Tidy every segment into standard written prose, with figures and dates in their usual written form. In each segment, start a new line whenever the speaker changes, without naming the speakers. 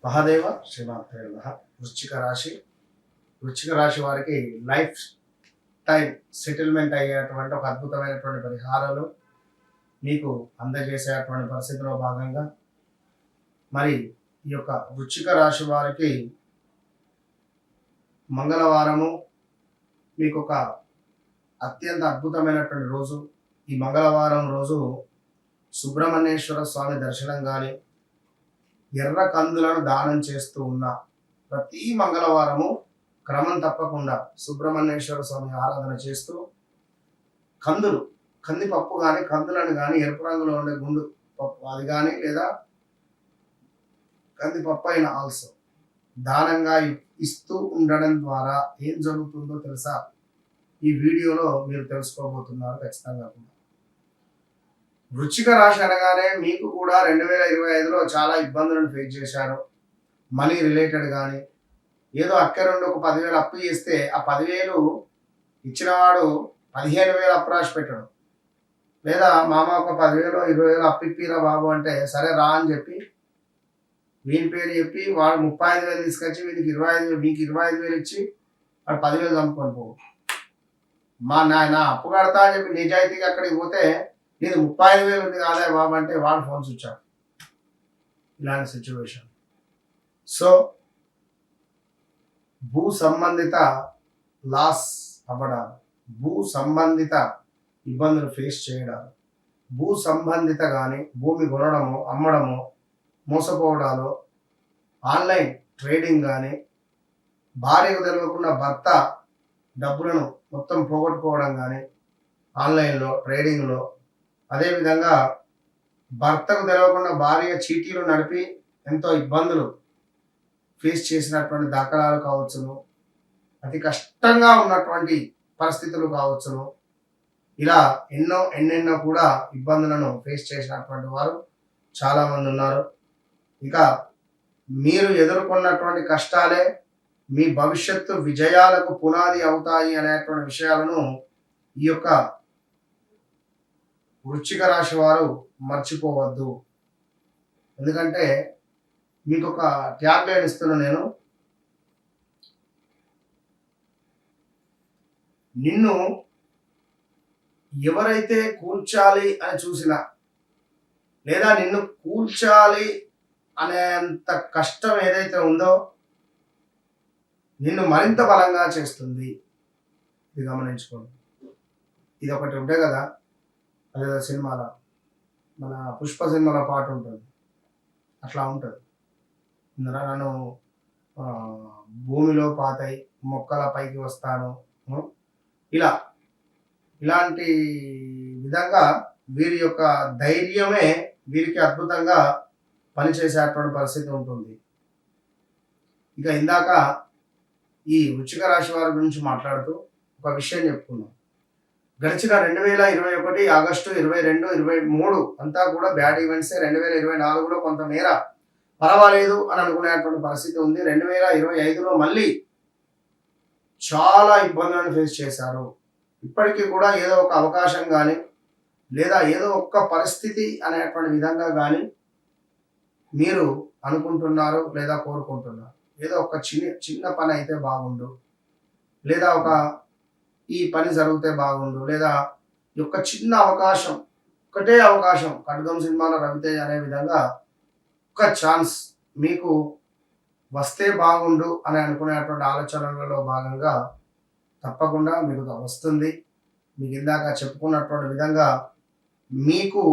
మహాదేవ శ్రీమాత్రే నమః. వృశ్చిక రాశి వారికి లైఫ్ టైం సెటిల్మెంట్ అయ్యేటువంటి ఒక అద్భుతమైనటువంటి పరిహారాలు మీకు అందజేసేటువంటి పరిస్థితిలో భాగంగా మరి ఈ యొక్క వృశ్చిక రాశి వారికి మంగళవారము మీకు ఒక అత్యంత అద్భుతమైనటువంటి రోజు. ఈ మంగళవారం రోజు సుబ్రహ్మణ్యేశ్వర స్వామి దర్శనం కానీ, ఎర్ర కందులను దానం చేస్తూ ఉన్న ప్రతి మంగళవారము క్రమం తప్పకుండా సుబ్రహ్మణ్యేశ్వర స్వామి ఆరాధన చేస్తూ కందిపప్పు కానీ, కందులను కానీ, ఎరుపు రంగులో ఉండే గుండు పప్పు అది కానీ, లేదా కందిపప్పు అయిన ఆల్సో దానంగా ఇస్తూ ఉండడం ద్వారా ఏం జరుగుతుందో తెలుసా? ఈ వీడియోలో మీరు తెలుసుకోబోతున్నారు ఖచ్చితంగా. వృశ్చిక రాశి అనగానే మీకు కూడా 2025లో చాలా ఇబ్బందులను ఫేస్ చేశారు. మనీ రిలేటెడ్ కానీ, ఏదో అక్కరుండి ఒక 10,000 అప్పు చేస్తే ఆ 10,000 ఇచ్చినవాడు 15,000 అప్పు రాసి పెట్టడం, లేదా మామ ఒక 10,000 20,000 అప్పు ఇప్పిరా బాబు అంటే సరే రా అని చెప్పి వీని పేరు చెప్పి వాడు 35,000 తీసుకొచ్చి వీనికి 25,000 మీకు 25,000 ఇచ్చి వాడు 10,000 చంపుకొని పోవు. నా అప్పు కడతా అని చెప్పి నిజాయితీగా అక్కడికి పోతే నీది 35,000 ఉంది కాదా బాబు అంటే వాడు ఫోన్ స్విచ్ ఆఫ్. ఇలాంటి సిచ్యువేషన్. సో భూ సంబంధిత లాస్ అవ్వడాలు, భూ సంబంధిత ఇబ్బందులు ఫేస్ చేయడాలు, భూ సంబంధిత కానీ భూమి కొనడము, అమ్మడము, మోసపోవడాలు, ఆన్లైన్ ట్రేడింగ్ కానీ, భార్యకు తెలియకుండా భర్త డబ్బులను మొత్తం పోగొట్టుకోవడం కానీ ఆన్లైన్లో ట్రేడింగ్లో, అదేవిధంగా భర్తకు తెలియకుండా భార్య చీటీలు నడిపి ఎంతో ఇబ్బందులు ఫేస్ చేసినటువంటి దాఖలాలు కావచ్చును, అతి కష్టంగా ఉన్నటువంటి పరిస్థితులు కావచ్చును. ఇలా ఎన్నెన్నో కూడా ఇబ్బందులను ఫేస్ చేసినటువంటి వారు చాలామంది ఉన్నారు. ఇక మీరు ఎదుర్కొన్నటువంటి కష్టాలే మీ భవిష్యత్తు విజయాలకు పునాది అవుతాయి అనేటువంటి విషయాలను ఈ యొక్క వృశ్చిక రాశి వారు మర్చిపోవద్దు. ఎందుకంటే మీకు ఒక ట్యాబ్లెట్ ఇస్తున్నా నేను. నిన్ను ఎవరైతే కూల్చాలి అని చూసినా, లేదా నిన్ను కూల్చాలి అనేంత కష్టం ఏదైతే ఉందో నిన్ను మరింత బలంగా చేస్తుంది. ఇది గమనించుకోండి. ఇది ఒకటి ఉంటే కదా, అదే సినిమాలో మన పుష్ప సినిమాలో పాట ఉంటుంది, అట్లా ఉంటుంది. నన్ను భూమిలో పాతై మొక్కల పైకి వస్తాను, ఇలాంటి విధంగా వీరి యొక్క ధైర్యమే వీరికి అద్భుతంగా పనిచేసేటువంటి పరిస్థితి ఉంటుంది. ఇక ఇందాక ఈ వృశ్చిక రాశి వారి గురించి మాట్లాడుతూ ఒక విషయం చెప్పుకున్నాం. గడిచిన 2021 ఆగస్టు 22, 23 అంతా కూడా బ్యాడ్ ఈవెంట్సే. 2024లో కొంతమేర పర్వాలేదు అని అనుకునేటువంటి పరిస్థితి ఉంది. 2025లో మళ్ళీ చాలా ఇబ్బందులను ఫేస్ చేశారు. ఇప్పటికీ కూడా ఏదో ఒక అవకాశం కానీ, లేదా ఏదో ఒక్క పరిస్థితి అనేటువంటి విధంగా కానీ మీరు అనుకుంటున్నారు లేదా కోరుకుంటున్నారు. ఏదో ఒక చిన్న పని అయితే బాగుండు, లేదా ఈ పని జరిగితే బాగుండు, లేదా ఒక చిన్న అవకాశం, ఒకటే అవకాశం, ఖడ్గం సినిమాలో రవితేజ అనే విధంగా ఒక ఛాన్స్ మీకు వస్తే బాగుండు అని అనుకునేటువంటి ఆలోచనలలో భాగంగా తప్పకుండా మీకు వస్తుంది. మీకు ఇందాక చెప్పుకున్నటువంటి విధంగా మీకు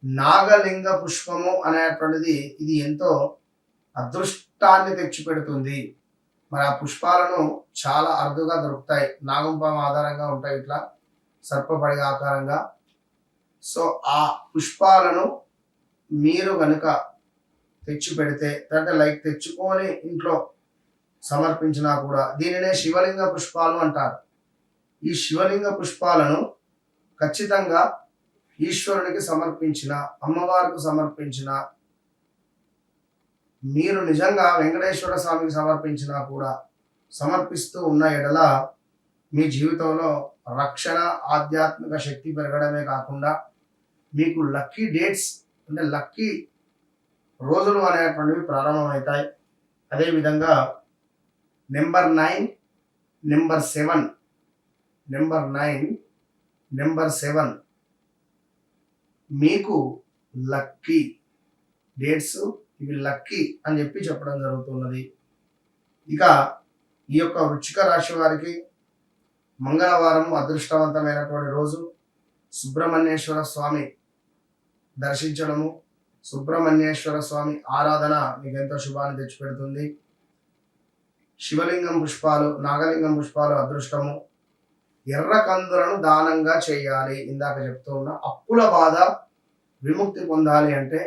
నాగలింగ పుష్పము అనేటువంటిది ఇది ఎంతో అదృష్టాన్ని తెచ్చిపెడుతుంది. మరి ఆ పుష్పాలను చాలా అరుదుగా దొరుకుతాయి. నాగంపాము ఆధారంగా ఉంటాయి, ఇట్లా సర్పపడిగ ఆకారంగా. సో ఆ పుష్పాలను మీరు కనుక తెచ్చి పెడితే, అంటే లైక్ తెచ్చుకొని ఇంట్లో సమర్పించినా కూడా దీనినే శివలింగ పుష్పాలు అంటారు. ఈ శివలింగ పుష్పాలను ఖచ్చితంగా ఈశ్వరునికి సమర్పించిన, అమ్మవారికి సమర్పించిన, మీరు నిజంగా వెంకటేశ్వర స్వామికి సమర్పించినా కూడా, సమర్పిస్తూ ఉన్న ఎడల మీ జీవితంలో రక్షణ, ఆధ్యాత్మిక శక్తి పెరగడమే కాకుండా మీకు లక్కీ డేట్స్, అంటే లక్కీ రోజులు అనేటువంటివి ప్రారంభమవుతాయి. అదేవిధంగా నెంబర్ 9, నెంబర్ 7, నెంబర్ 9, నెంబర్ 7 మీకు లక్కీ డేట్స్, ఇవి లక్కీ అని చెప్పి చెప్పడం జరుగుతున్నది. ఇక ఈ యొక్క వృశ్చిక రాశి వారికి మంగళవారం అదృష్టవంతమైనటువంటి రోజు. సుబ్రహ్మణ్యేశ్వర స్వామి దర్శించడము, సుబ్రహ్మణ్యేశ్వర స్వామి ఆరాధన మీకు ఎంతో శుభాన్ని తెచ్చిపెడుతుంది. శివలింగం పుష్పాలు, నాగలింగం పుష్పాలు అదృష్టము. ఎర్ర కందులను దానంగా చేయాలి. ఇందాక చెప్తూ ఉన్న అప్పుల బాధ విముక్తి పొందాలి అంటే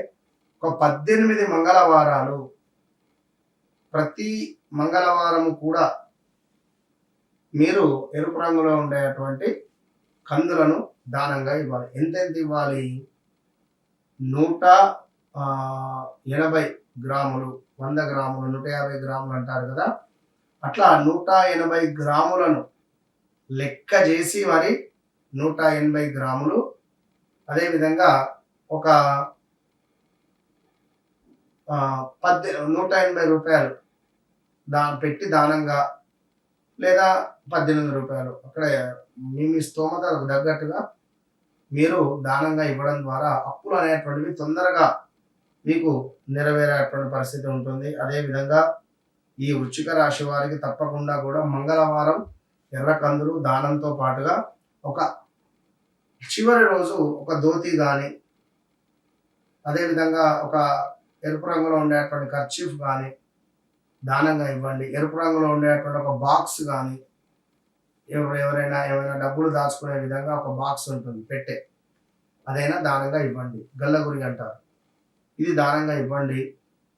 ఒక 18 మంగళవారాలు, ప్రతి మంగళవారం కూడా మీరు ఎరుపు రంగులో ఉండేటువంటి కందులను దానంగా ఇవ్వాలి. ఎంతెంత ఇవ్వాలి? 180 గ్రాములు, 100 గ్రాములు, 150 గ్రాములు అంటారు కదా, అట్లా 180 గ్రాములను లెక్క చేసి మరి 180 గ్రాములు, అదేవిధంగా ఒక 180 రూపాయలు పెట్టి దానంగా, లేదా 18 రూపాయలు, అక్కడ మీ స్తోమతకు తగ్గట్టుగా మీరు దానంగా ఇవ్వడం ద్వారా అప్పులు అనేటువంటివి తొందరగా మీకు నెరవేరేటువంటి పరిస్థితి ఉంటుంది. అదేవిధంగా ఈ వృశ్చిక రాశి వారికి తప్పకుండా కూడా మంగళవారం ఎర్ర కందులు దానంతో పాటుగా ఒక చివరి రోజు ఒక ధోతి కానీ, అదేవిధంగా ఒక ఎరుపు రంగులో ఉండేటువంటి కర్చీఫ్ కానీ దానంగా ఇవ్వండి. ఎరుపు రంగులో ఉండేటువంటి ఒక బాక్స్ కానీ, ఎవరైనా ఏమైనా డబ్బులు దాచుకునే విధంగా ఒక బాక్స్ ఉంటుంది, పెట్టే, అదైనా దానంగా ఇవ్వండి. గల్లగురి అంటారు. ఇది దానంగా ఇవ్వండి.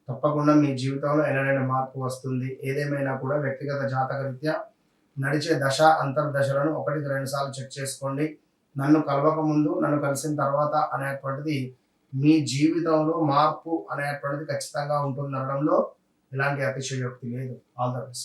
తప్పకుండా మీ జీవితంలో ఎనలేని మార్పు వస్తుంది. ఏదేమైనా కూడా వ్యక్తిగత జాతక రీత్యా నడిచే దశ అంతర్దశలను 1-2 సార్లు చెక్ చేసుకోండి. నన్ను కలవక ముందు, నన్ను కలిసిన తర్వాత అనేటువంటిది మీ జీవితంలో మార్పు అనేటువంటిది ఖచ్చితంగా ఉంటుందనడంలో ఎలాంటి అతిశయోక్తి లేదు. All the best.